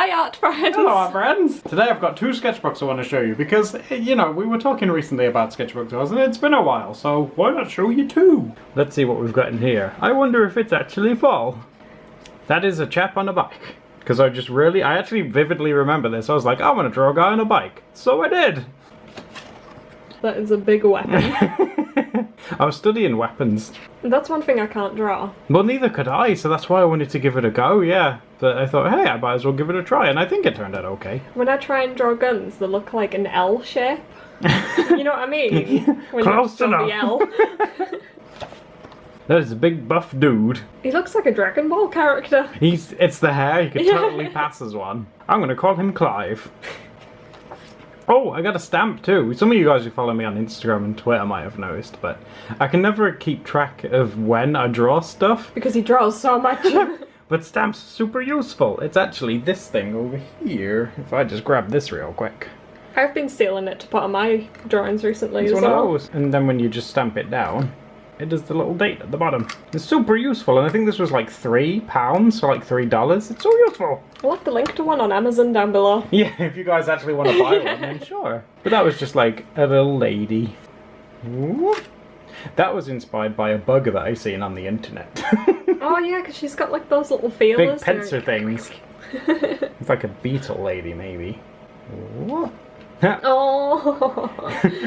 Hi art friends! Hello art friends! Today I've got two sketchbooks I want to show you because, you know, we were talking recently about sketchbook tours and it's been a while, so why not show you two? Let's see what we've got in here. I wonder if it's actually fall. That is a chap on a bike. Because I actually vividly remember this. I was like, I want to draw a guy on a bike. So I did! That is a big weapon. I was studying weapons. That's one thing I can't draw. Well, neither could I, so that's why I wanted to give it a go, yeah. But I thought, hey, I might as well give it a try, and I think it turned out okay. When I try and draw guns, they look like an L shape. You know what I mean? When Close you draw enough. the L. That is a big buff dude. He looks like a Dragon Ball character. It's the hair, he could totally pass as one. I'm gonna call him Clive. Oh, I got a stamp too. Some of you guys who follow me on Instagram and Twitter might have noticed, but I can never keep track of when I draw stuff. Because he draws so much. But stamps are super useful. It's actually this thing over here. If I just grab this real quick. I've been stealing it to put on my drawings recently It's as one well. of those. And then when you just stamp it down, it does the little date at the bottom. It's super useful, and I think this was like £3, so like $3. It's so useful. I'll have to link to one on Amazon down below. Yeah, if you guys actually want to buy one, then sure. But that was just like a little lady. Whoop. That was inspired by a bug that I seen on the internet. Oh yeah, because she's got like those little feelers. Big pincer things. It's like a beetle lady, maybe. Whoop. Oh.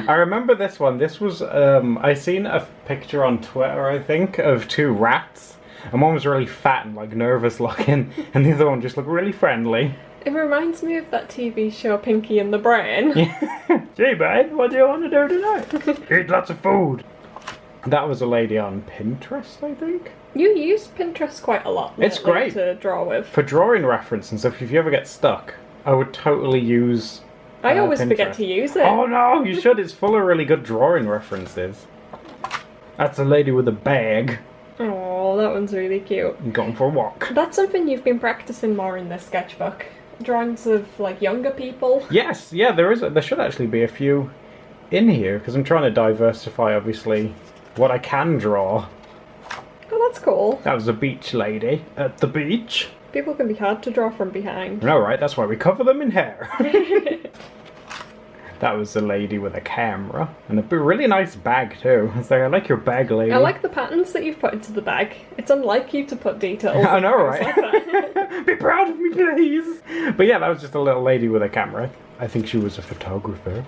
I remember this one. This was, I seen a picture on Twitter, I think, of two rats. And one was really fat and like nervous looking, and the other one just looked really friendly. It reminds me of that TV show Pinky and the Brain. Yeah. Gee, babe, what do you want to do tonight? Eat lots of food. That was a lady on Pinterest, I think. You use Pinterest quite a lot. It's great to draw with. for drawing reference and stuff. If you ever get stuck, I would totally use. I always Pinterest. forget to use it. Oh no, you should. It's full of really good drawing references. That's a lady with a bag. Oh, that one's really cute. Going for a walk. That's something you've been practicing more in this sketchbook. Drawings of like younger people. Yes, yeah, there is. There should actually be a few in here because I'm trying to diversify, obviously, what I can draw. Oh, that's cool. That was a beach lady at the beach. People can be hard to draw from behind. No, right? That's why we cover them in hair. That was a lady with a camera and a really nice bag too. It's like, I like your bag, lady. I like the patterns that you've put into the bag. It's unlike you to put details. I know, right? Like that. Be proud of me, please. But yeah, that was just a little lady with a camera. I think she was a photographer.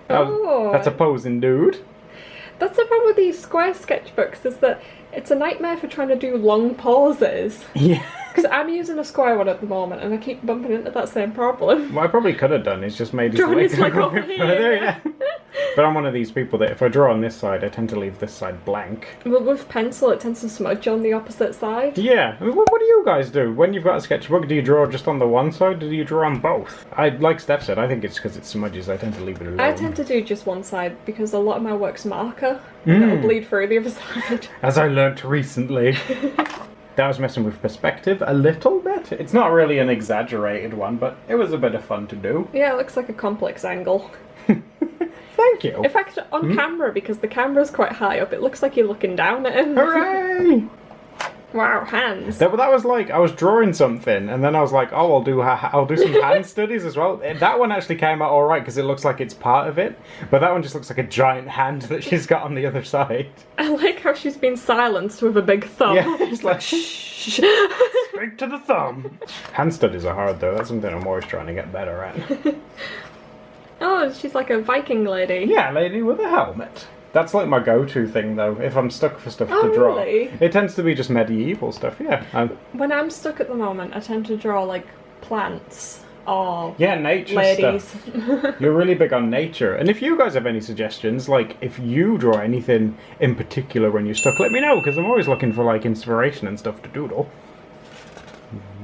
That's a posing dude. That's the problem with these square sketchbooks, is that it's a nightmare for trying to do long pauses. Yeah. Because I'm using a square one at the moment and I keep bumping into that same problem. What I probably could have done is just made his Drawn legs his leg go over a bit here. further, yeah. But I'm one of these people that if I draw on this side, I tend to leave this side blank. But with pencil, it tends to smudge on the opposite side. Yeah. I mean, what do you guys do? When you've got a sketchbook, do you draw just on the one side or do you draw on both? Like Steph said, I think it's because it smudges. I tend to leave it alone. I tend to do just one side because a lot of my work's marker. And it'll bleed through the other side. As I learnt recently. That was messing with perspective a little bit. It's not really an exaggerated one, but it was a bit of fun to do. Yeah, it looks like a complex angle. Thank you. In fact, on camera, because the camera's quite high up, it looks like you're looking down at him. Hooray! Wow, hands. That was like, I was drawing something, and then I was like, oh, I'll do some hand studies as well. That one actually came out alright, because it looks like it's part of it. But that one just looks like a giant hand that she's got on the other side. I like how she's been silenced with a big thumb. Yeah, it's like, shh. Speak to the thumb. Hand studies are hard, though. That's something I'm always trying to get better at. Oh, she's like a Viking lady. Yeah, lady with a helmet. That's like my go-to thing, though, if I'm stuck for stuff to draw. Really? It tends to be just medieval stuff, yeah. When I'm stuck at the moment, I tend to draw, like, plants or Yeah, nature ladies. stuff. You're really big on nature. And if you guys have any suggestions, like, if you draw anything in particular when you're stuck, let me know, because I'm always looking for, like, inspiration and stuff to doodle.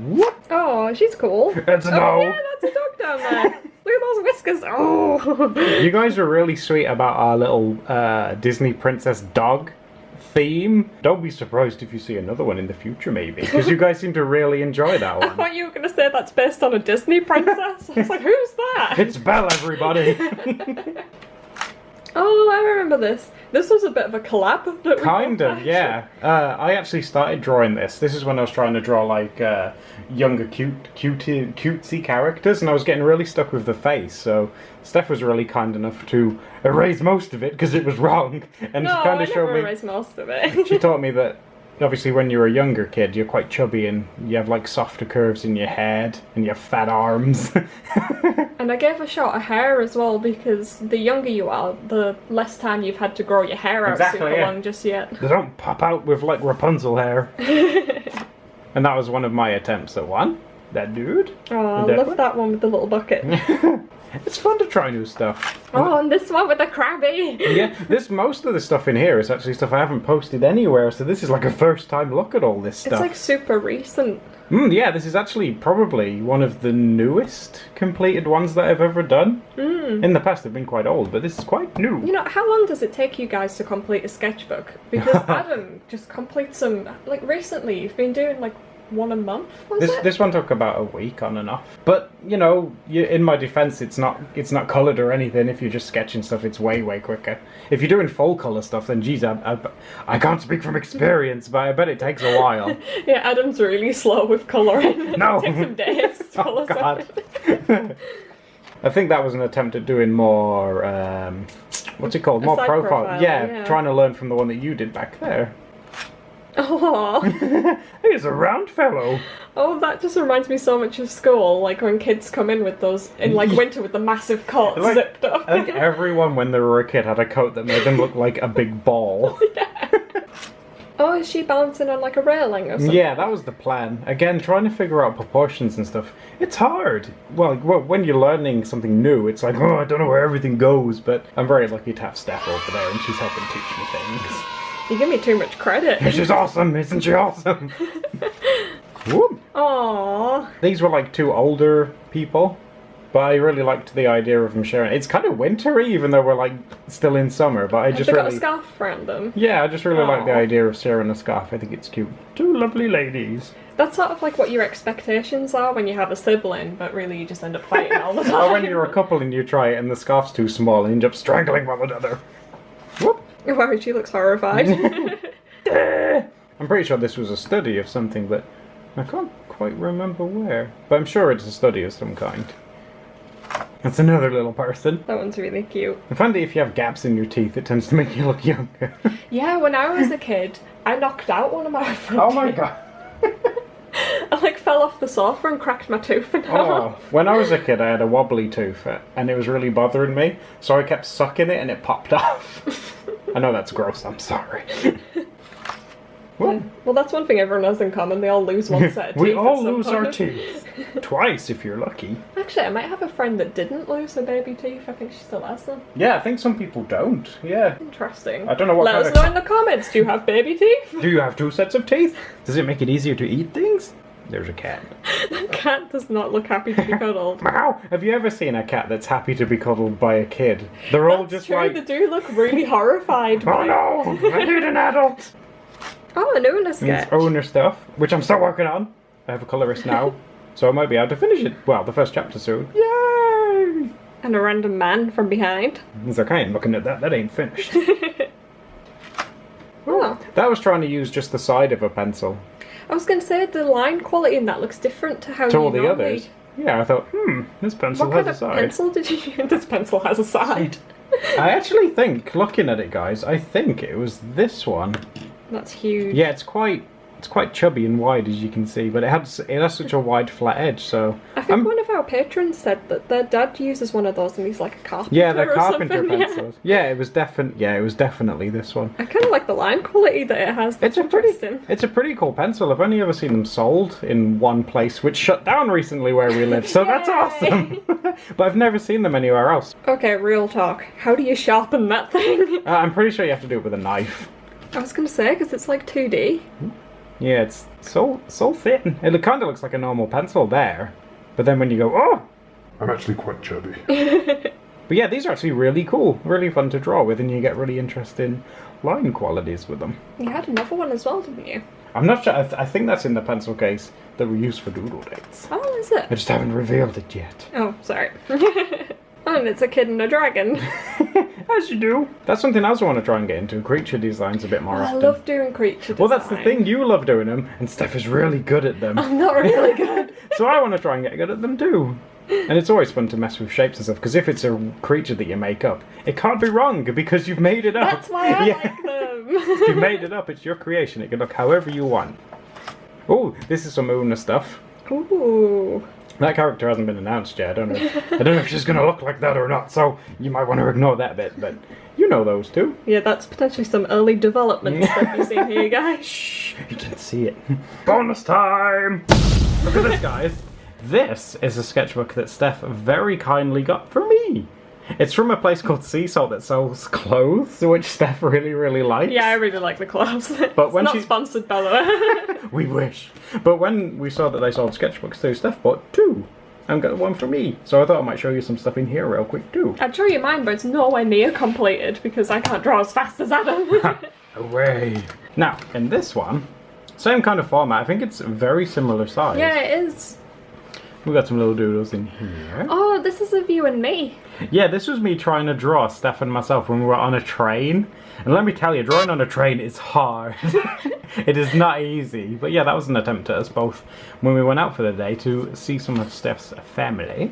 Whoop! Oh, she's cool. That's a dog. Yeah, that's a dog down there. Look at those whiskers. Oh. You guys were really sweet about our little Disney princess dog theme. Don't be surprised if you see another one in the future, maybe, because you guys seem to really enjoy that I one. thought you were going to say that's based on a Disney princess. I was like, who's that? It's Belle, everybody. Oh, I remember this. This was a bit of a collab that we Kind both of, had. yeah. I actually started drawing this. This is when I was trying to draw like younger, cutesy characters, and I was getting really stuck with the face. So Steph was really kind enough to erase most of it because it was wrong, and No, she kind I of showed never me. erased most of it. She taught me that obviously when you're a younger kid, you're quite chubby and you have like softer curves in your head and you have fat arms. And I gave a shot of hair as well because the younger you are, the less time you've had to grow your hair out Exactly, super yeah. long just yet. They don't pop out with like Rapunzel hair. And that was one of my attempts at one. That dude. Oh, I That love one? that one with the little bucket. It's fun to try new stuff. Oh, and this one with the crabby. Yeah, most of the stuff in here is actually stuff I haven't posted anywhere, so this is like a first time look at all this stuff. It's like super recent. Yeah, this is actually probably one of the newest completed ones that I've ever done. In the past they've been quite old, but this is quite new. You know, how long does it take you guys to complete a sketchbook? Because Adam just completes them, like recently, you've been doing like one a month, was it? This one took about a week on and off. But, you know, in my defense, it's not coloured or anything. If you're just sketching stuff, it's way quicker. If you're doing full colour stuff, then geez, I can't speak from experience, but I bet it takes a while. Yeah, Adam's really slow with colouring. No. It takes him days to colour God. something. I think that was an attempt at doing more, what's it called? A More side profile. profile, Yeah, yeah. trying to learn from the one that you did back there. Oh, He's a round fellow. oh, that just reminds me so much of school. Like when kids come in with those in like winter with the massive coats Like, zipped up. I think everyone, when they were a kid, had a coat that made them look like a big ball. Oh, is she balancing on like a railing or something? Yeah, that was the plan. Again, trying to figure out proportions and stuff. It's hard. Well, when you're learning something new, it's like, oh, I don't know where everything goes. But I'm very lucky to have Steph over there, and she's helping teach me things. You give me too much credit. She's awesome, isn't she awesome? Whoop. Aww. These were like two older people, but I really liked the idea of them sharing. It's kind of wintry, even though we're like still in summer. But I Have just they got a really, scarf around them? yeah, I just really like the Aw. idea of sharing a scarf. I think it's cute. Two lovely ladies. That's sort of like what your expectations are when you have a sibling, but really you just end up fighting all the time. Or when you're a couple and you try it and the scarf's too small and you end up strangling one another. Whoop. Wow, she looks horrified. I'm pretty sure this was a study of something, but I can't quite remember where. But I'm sure it's a study of some kind. That's another little person. That one's really cute. I find that if you have gaps in your teeth, it tends to make you look younger. Yeah, when I was a kid, I knocked out one of my front Oh my teeth. god. I like fell off the sofa and cracked my tooth in half. Oh, when I was a kid, I had a wobbly tooth, and it was really bothering me, so I kept sucking it and it popped off. I know that's gross, I'm sorry. Well, Well, that's one thing everyone has in common. They all lose one set of teeth. we at all some lose our point. teeth. Twice, if you're lucky. Actually, I might have a friend that didn't lose her baby teeth. I think she still has them. Yeah, I think some people don't. Yeah. Interesting. I don't know what Let kind us of- know in the comments. Do you have baby teeth? Do you have two sets of teeth? Does it make it easier to eat things? There's a cat. That cat does not look happy to be cuddled. Meow! Have you ever seen a cat that's happy to be cuddled by a kid? They're all That's just true, like, they do look really horrified. oh by no, I need an adult. Oh, an owner And sketch. it's owner stuff, which I'm still working on. I have a colorist now, so I might be able to finish it. Well, the first chapter soon. Yay! And a random man from behind. It's okay, I'm looking at that. That ain't finished. Oh. That was trying to use just the side of a pencil I was going to say the line quality in that looks different to how to you all the normally... others. Yeah, I thought, this pencil What has kind a of side. pencil did you use? This pencil has a side. I actually think, looking at it, guys, I think it was this one. That's huge. Yeah, it's quite chubby and wide, as you can see, but it has such a wide flat edge. So I think one of our patrons said that their dad uses one of those and he's like a carpenter. yeah, they're or carpenter something. Yeah. pencils. Yeah, it was definitely this one. I kind of like the line quality that it has. That's interesting. It's a pretty cool pencil. I've only ever seen them sold in one place, which shut down recently where we live. So that's Yay! awesome. But I've never seen them anywhere else. Okay, real talk. How do you sharpen that thing? I'm pretty sure you have to do it with a knife. I was going to say, because it's like 2D. Yeah, it's so thin. It kind of looks like a normal pencil there, but then when you go, oh, I'm actually quite chubby. but yeah, these are actually really cool, really fun to draw with, and you get really interesting line qualities with them. You had another one as well, didn't you? I'm not sure. I think that's in the pencil case that we use for doodle dates. Oh, is it? I just haven't revealed it yet. Oh, sorry. And it's a kid and a dragon. As you do. That's something else I want to try and get into. Creature designs a bit more I often. love doing creature design. Well, that's the thing. You love doing them, and Steph is really good at them. I'm not really good. So I want to try and get good at them too. And it's always fun to mess with shapes and stuff, because if it's a creature that you make up, it can't be wrong because you've made it up. That's why I like them. If you made it up, it's your creation. It can look however you want. Oh, this is some Una stuff. Ooh. That character hasn't been announced yet. I don't know if she's going to look like that or not, so you might want to ignore that bit, but you know those two. Yeah, that's potentially some early development stuff you see here, guys. Shh, you can see it. Bonus time! Look at this, guys. This is a sketchbook that Steph very kindly got for me. It's from a place called Sea Salt that sells clothes, which Steph really, really likes. Yeah, I really like the clothes. But when it's not she... sponsored, by the way. We wish. But when we saw that they sold sketchbooks too, Steph bought two. And got one for me. So I thought I might show you some stuff in here real quick too. I'd show you mine, but it's nowhere near completed because I can't draw as fast as Adam. Away. Now, in this one, same kind of format. I think it's very similar size. Yeah, it is. We've got some little doodles in here. Oh, this is of you and me. Yeah, this was me trying to draw Steph and myself when we were on a train. And let me tell you, drawing on a train is hard. It is not easy. But yeah, that was an attempt at us both when we went out for the day to see some of Steph's family.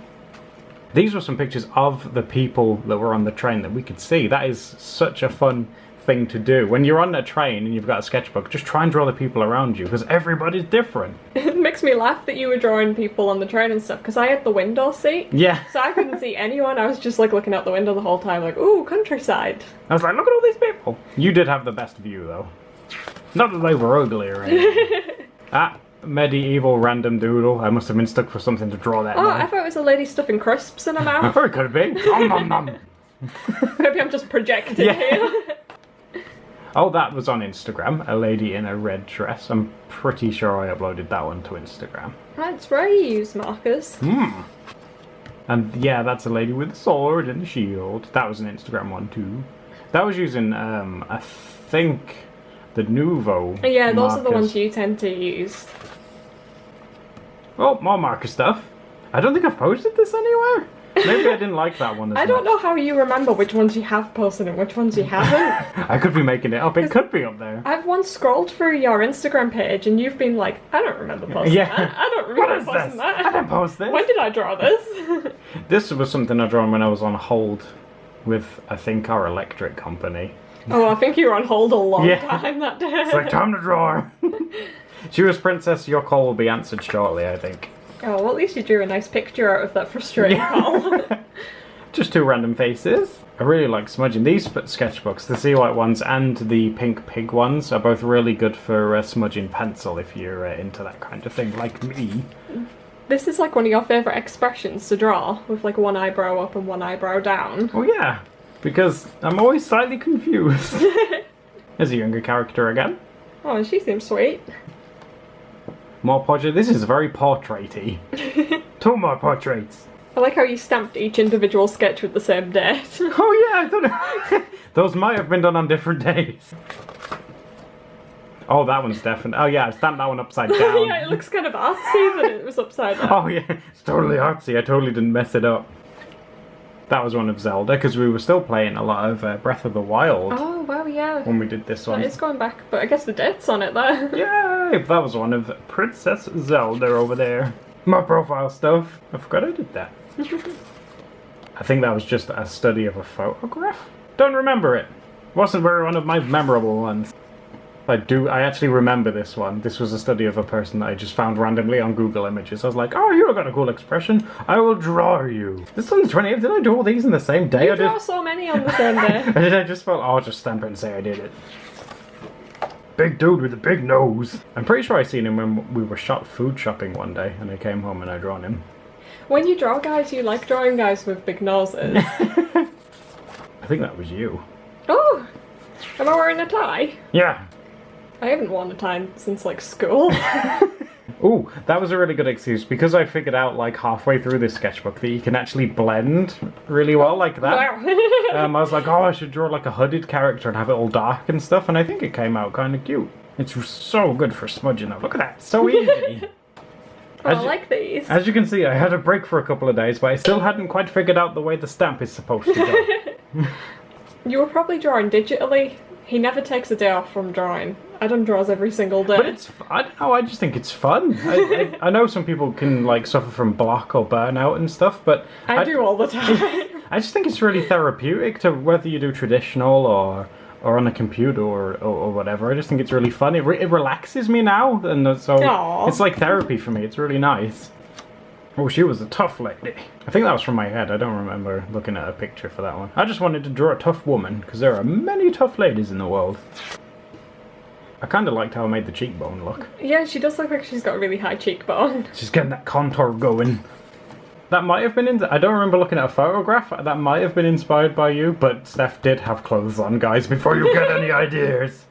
These were some pictures of the people that were on the train that we could see. That is such a fun thing to do. When you're on a train and you've got a sketchbook, just try and draw the people around you because everybody's different. It makes me laugh that you were drawing people on the train and stuff because I had the window seat. Yeah. So I couldn't see anyone. I was just like looking out the window the whole time like, ooh, countryside. I was like, look at all these people. You did have the best view though. Not that they were ugly or anything. Medieval random doodle. I must have been stuck for something to draw that. Oh, now. I thought it was a lady stuffing crisps in her mouth. Or it could be. Nom nom nom. Maybe I'm just projecting here. Oh, that was on Instagram. A lady in a red dress. I'm pretty sure I uploaded that one to Instagram. That's where you use markers. And yeah, that's a lady with a sword and a shield. That was an Instagram one too. That was using, I think, the Nouveau Yeah, those markers. are the ones you tend to use. Oh, more marker stuff. I don't think I've posted this anywhere. Maybe I didn't like that one as I don't much. know how you remember which ones you have posted and which ones you haven't. I could be making it up. It could be up there. I've once scrolled through your Instagram page and you've been like, I don't remember posting that. I don't remember What is posting this? that. I didn't post this. When did I draw this? This was something I drawn when I was on hold with, I think, our electric company. Oh, I think you were on hold a long Yeah. time that day. It's like, time to draw. She was Princess, your call will be answered shortly, I think. Oh, well, at least you drew a nice picture out of that frustrating call. Just two random faces. I really like smudging. These sketchbooks, the sea white ones and the pink pig ones, are both really good for smudging pencil if you're into that kind of thing, like me. This is like one of your favourite expressions to draw, with like one eyebrow up and one eyebrow down. Oh yeah, because I'm always slightly confused. There's a younger character again. Oh, and she seems sweet. More portrait. This is very portraity. Two more portraits. I like how you stamped each individual sketch with the same date. Oh yeah, I thought those might have been done on different days. Oh, that one's definitely. Oh yeah, I stamped that one upside down. Yeah, it looks kind of artsy that it was upside down. Oh yeah, it's totally artsy. I totally didn't mess it up. That was one of Zelda, because we were still playing a lot of Breath of the Wild Oh, wow, yeah. when we did this one. That is going back, but I guess the date's on it there. Yay! That was one of Princess Zelda over there. My profile stuff. I forgot I did that. I think that was just a study of a photograph. Don't remember it. Wasn't very one of my memorable ones. I actually remember this one. This was a study of a person that I just found randomly on Google Images. I was like, oh, you've got a cool expression. I will draw you. This one's 28th. Did I do all these in the same day? You draw so many on the same day. Or did I just felt, oh, I'll just stamp it and say I did it. Big dude with a big nose. I'm pretty sure I seen him when we were food shopping one day, and I came home and I drawn him. When you draw guys, you like drawing guys with big noses. I think that was you. Oh! Am I wearing a tie? Yeah. I haven't worn a tie since, like, school. Ooh, that was a really good excuse, because I figured out, like, halfway through this sketchbook that you can actually blend really well like that. Wow. I was like, oh, I should draw, like, a hooded character and have it all dark and stuff, and I think it came out kind of cute. It's so good for smudging up. Look at that, so easy. Oh, I like these. As you can see, I had a break for a couple of days, but I still hadn't quite figured out the way the stamp is supposed to go. You were probably drawing digitally. He never takes a day off from drawing. Adam draws every single day. But I don't know, I just think it's fun. I know some people can like suffer from block or burnout and stuff, but I do all the time. I just think it's really therapeutic to whether you do traditional or on a computer or whatever. I just think it's really fun. It relaxes me now, and so Aww. it's like therapy for me. It's really nice. Oh, she was a tough lady. I think that was from my head. I don't remember looking at a picture for that one. I just wanted to draw a tough woman, because there are many tough ladies in the world. I kind of liked how I made the cheekbone look. Yeah, she does look like she's got a really high cheekbone. She's getting that contour going. That might have been I don't remember looking at a photograph. That might have been inspired by you, but Steph did have clothes on, guys, before you get any ideas.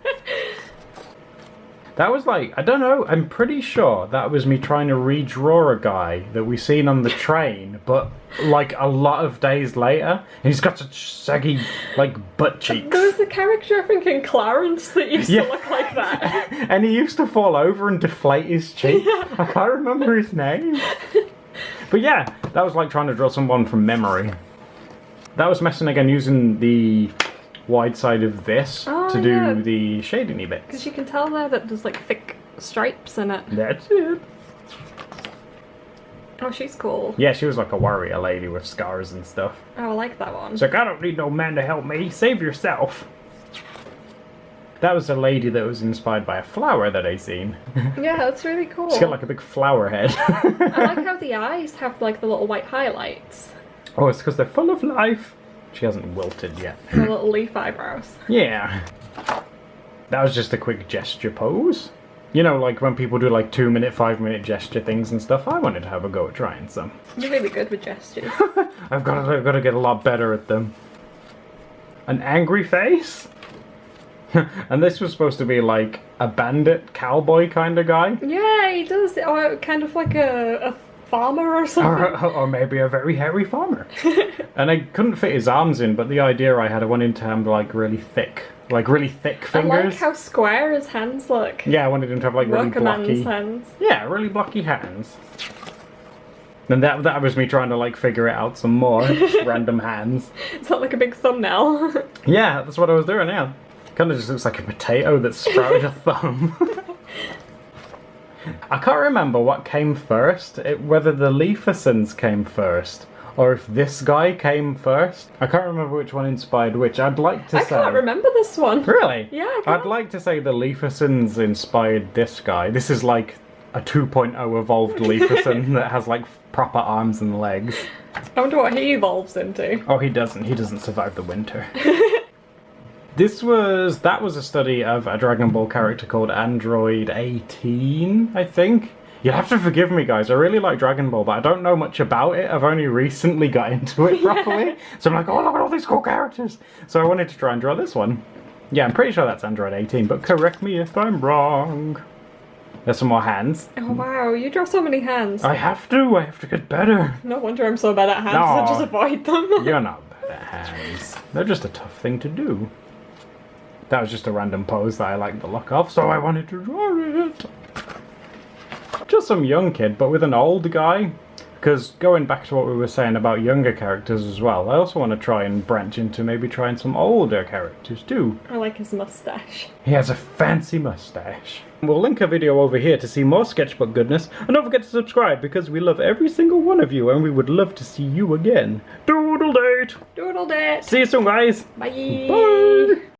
That was like, I don't know, I'm pretty sure that was me trying to redraw a guy that we seen on the train, but like a lot of days later, and he's got such saggy, like, butt cheeks. There was a character, I think, in Clarence that used Yeah. to look like that. And he used to fall over and deflate his cheeks. Yeah. I can't remember his name. But yeah, that was like trying to draw someone from memory. That was messing again using the wide side of this to do yeah. the shading bits. Because you can tell there that there's like thick stripes in it. That's it. Oh, she's cool. Yeah, she was like a warrior lady with scars and stuff. Oh, I like that one. It's like, I don't need no man to help me. Save yourself. That was a lady that was inspired by a flower that I seen. Yeah, that's really cool. She's got like a big flower head. I like how the eyes have like the little white highlights. Oh, it's because they're full of life. She hasn't wilted yet. The little leaf eyebrows. Yeah. That was just a quick gesture pose. You know, like when people do like 2-minute, 5-minute gesture things and stuff. I wanted to have a go at trying some. You're really good with gestures. I've got to get a lot better at them. An angry face? And this was supposed to be like a bandit cowboy kind of guy. Yeah, he does. Or kind of like a farmer or something. Or maybe a very hairy farmer. And I couldn't fit his arms in, but the idea I had, I wanted to have like really thick fingers. I like how square his hands look. Yeah, I wanted him to have like really Worker man's blocky hands. Yeah, really blocky hands. And that was me trying to like figure it out some more. Just random hands. It's not like a big thumbnail. Yeah, that's what I was doing, yeah. Kind of just looks like a potato that sprouted a thumb. I can't remember what came first, whether the Leafisons came first, or if this guy came first. I can't remember which one inspired which. I'd like to say... I can't remember this one. Really? Yeah, I can't. I'd like to say the Leafisons inspired this guy. This is like a 2.0 evolved Leafison that has like proper arms and legs. I wonder what he evolves into. Oh, he doesn't. He doesn't survive the winter. That was a study of a Dragon Ball character called Android 18, I think. You'll have to forgive me, guys. I really like Dragon Ball, but I don't know much about it. I've only recently got into it properly. So I'm like, oh, look at all these cool characters. So I wanted to try and draw this one. Yeah, I'm pretty sure that's Android 18, but correct me if I'm wrong. There's some more hands. Oh wow, you draw so many hands. I have to get better. No wonder I'm so bad at hands, No. I just avoid them. You're not bad at hands. They're just a tough thing to do. That was just a random pose that I liked the look of, so I wanted to draw it. Just some young kid, but with an old guy. Because going back to what we were saying about younger characters as well, I also want to try and branch into maybe trying some older characters too. I like his mustache. He has a fancy mustache. We'll link a video over here to see more sketchbook goodness, and don't forget to subscribe because we love every single one of you and we would love to see you again. Doodle date! Doodle date! See you soon, guys! Bye! Bye!